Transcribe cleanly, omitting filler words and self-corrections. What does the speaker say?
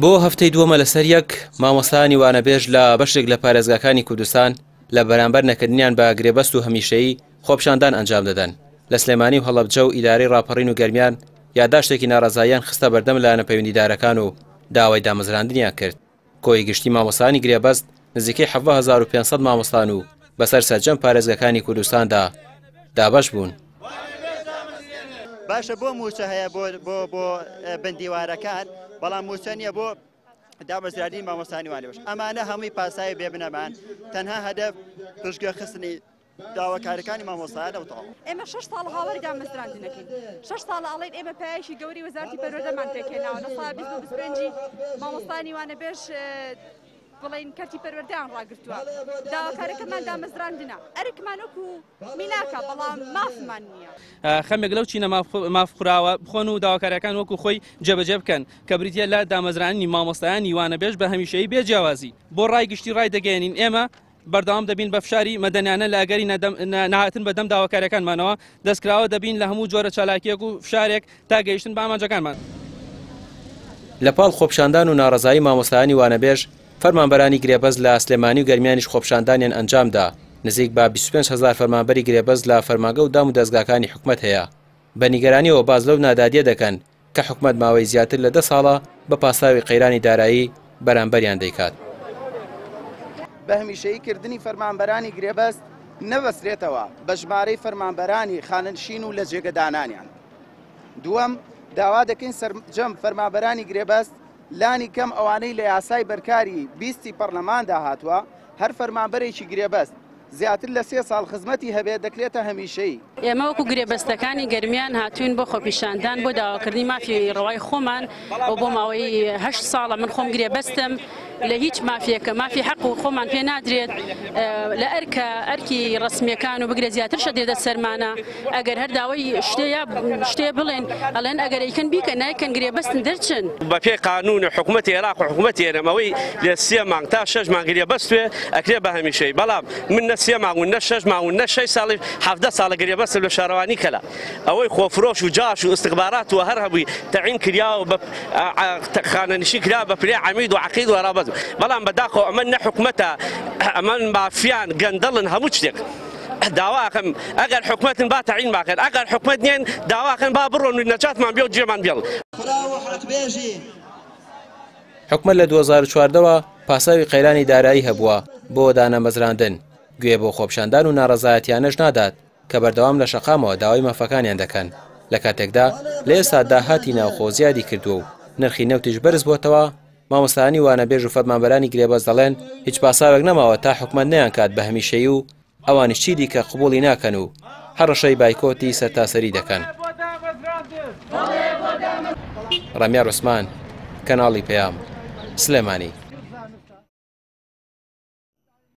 بۆ هەفتەی دووەمە لەسەر یەک مامۆستایانی وانەبێژ لە بەشێک لە پارێزگاکانی کوردستان لە بەرامبەر نەکردنیان بە گرێبەست و هەمیشەیی خۆپشاندان ئەنجام دەدەن. لە سلێمانی و هەڵەبجە و ئیدارەی ڕاپەڕین و گەرمیان یادداشتێکی ناڕەزاییان خستە بەردەم لایەنە پەیوەندیدارەکان و داوای دامەزراندنیان کرد. کۆی گشتی مامۆستایانی گرێبەست نزیکەی 7500 مامۆستان و بەسەر سەرجەم پارێزگاکانی کوردستاندا دابەش بوون. باشە بۆ موچە هەیە بۆ بندیوارەکان، بەڵام موچە نییە بۆ دامەزراندنی مامۆستانی وانەبێژ. ئەمانە هەمووی پاسایی بێبنەمان تەنها هەدەف پشتگوێ خستنی داواکاریەکانی مامۆستایانە وتەواو. ئێمە 6 ساڵ هاواری دامەزراندنەکەین. 6 ساڵ ئەڵێن ئێمە پایشی گەوری وەزارەتی پەروەردەمان پێکهێناوە لە ساڵ 2025 مامۆستانی وانەبێژ بڵین کەرتی پەروەردەیان ڕاگرتووە. داواکاریەکەمان دامەزراندنە. ئەرکمان وەکو میناکە بەڵام مافمان نییە. خەمێک لەو چینە مافخوراوە بخۆن و داواکاریەکان وەکو خۆی جێبەجێ بکەن کە بریتە لە دامەزرانی مامۆستایانی وانەبێژ بە هەمیشەیی بێجیاوازی. بۆ ڕای گشتی ڕای دەگەێنین ئێمە بەردەوام دەبین بە فشاری مەدەنیانە لە ئەگەری نهاتن بەدەم داواکاریەکانمانەوە دەستکراوە دەبین لە هەموو جۆرە چالاکیەک و فشارێک تا گەیشتن بە ئامانجەکانمان. لەپاڵ خۆپشاندان و ناڕەزایی مامۆستایانی وانەبێژ فەرمانبەرانی گرێبەست لە سلێمانی و گەرمیانیش خۆپشاندانیان ئەنجامدا. نزیک بە 25,000 فەرمانبەری گرێبەست لە فەرمانگە و دام و دەستگاکانی حکومەت هەیە. بە نیگەرانیەوە باز لەو نادادیە دەکەن کە حکومەت ماوەی زیاتر لە 10 ساڵە بە پاساوی قەیرانی دارایی بەرامبەریان دەیکات. بە هەمیشەییکردنی فەرمانبەرانی گرێبەست نەبەسترێتەوە بە ژمارەی فەرمانبەرانی خانەنشین و لە جێگەدانانیان. دووەم، داوا دەکەین سەرجەم فەرمانبەرانی گرێبەست لانی کەم ئەوانەی لە یاسای بەرکاری 20 پەرلەماندا هاتووە هەر فەرمانبەرێکی گرێبەست زیاتر لە 3 ساڵ خزمەتی هەبێت دەکرێتە هەمیشەیی. ئێمە وەکو گرێبەستەکانی گەرمیان هاتوین بۆ خۆپیشاندان بۆ داواکردنی مافی ڕەوای خۆمان و بۆ ماوەی 8 ساڵە من خۆم گرێبەستم لە هیچ مافیەکە مافی حەق و خۆمان پێ نادرێت لە ئەرکی ڕسمیەکان و بگرێت زیاتر شەدێدە سەرمانە ئەگەر هەر داوای شتێ بڵێن ئەڵێن ئەگەر ئەیکەن بیکە نایکەن گرێبەستن دەرچن بە پێی قانون حکوومەتی عێراق و حکوومەتی ئێرەمەوەی لە 3 مانگ تا 6 مانگ گرێبەستوێ ئەکرێ بە هەمیشەی. بەڵام من نە 3 مانگ و نە 6 مانگ و نە 6 ساڵی 17 ساڵە گرێبەست لە شارەوانی کەلا ئەوەی خۆفرۆش و جاش و استخبارات و هەر هەبووی تەعین کریا و بە خانەنشین کرا بە پلێ عەمید و عەقید و ڕابەز. بەڵام بەداخۆ ئەمە نە حکوومەتە ئەمە مافیان گەندەڵن هەموو شتێک داواکەم ئەگەر حکوومەتن با تەعین باکەن ئەگەر حکوومەت نیان داواکەن با بڕۆن و نەجاتمان بێ و جێمان بێڵ. حکومەت لە 2014ەوە پاساوی قەیرانی دارایی هەبووە بۆ دانەمەزراندن گوێ بۆ خۆپشاندان و ناڕەزایەتیانەش نادات کە بەردەوام لە شەقامەوە داوای مەفەکانیان دەکەن. لە کاتێکدا لە ئێستا داهاتی ناوخۆ زیادی کردووە و نرخی نەوتیش بەرز بۆتەوە مامۆستایانی وانەبێژ و فەرمانبەرانی گرێبەست دەڵێن هیچ پاساوێک نەماوە تا حکومەت نەیان کات بە هەمیشەیی و ئەوانش چی دیکە قبوڵی ناکەن و هەڕەشەی بایکۆتی سەرتاسەری دەکەن. ڕەمیار عوسمان، کەناڵی پەیام، سلێمانی.